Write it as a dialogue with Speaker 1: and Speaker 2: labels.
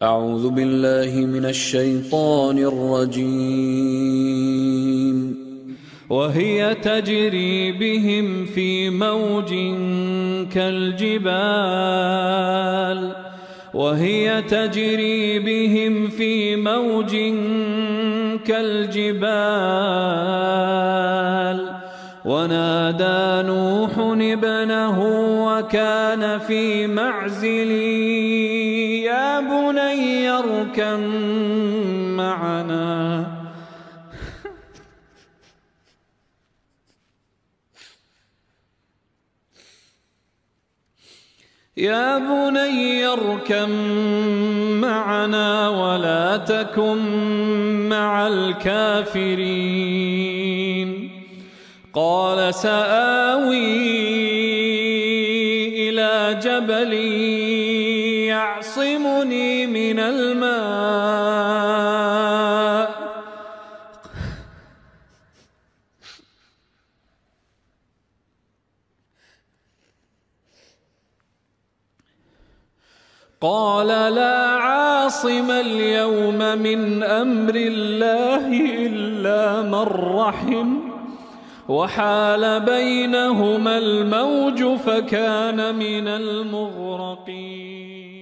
Speaker 1: أعوذ بالله من الشيطان الرجيم.
Speaker 2: وهي تجري بهم في موج كالجبال ونادى نوح ابنه وكان في معزل يا بني اركب معنا ولا تكن مع الكافرين. قال سآوي إلى جبل يعصمني من الماء قال لا عاصم اليوم من أمر الله إلا من رحم وحال بينهما الموج فكان من المغرقين.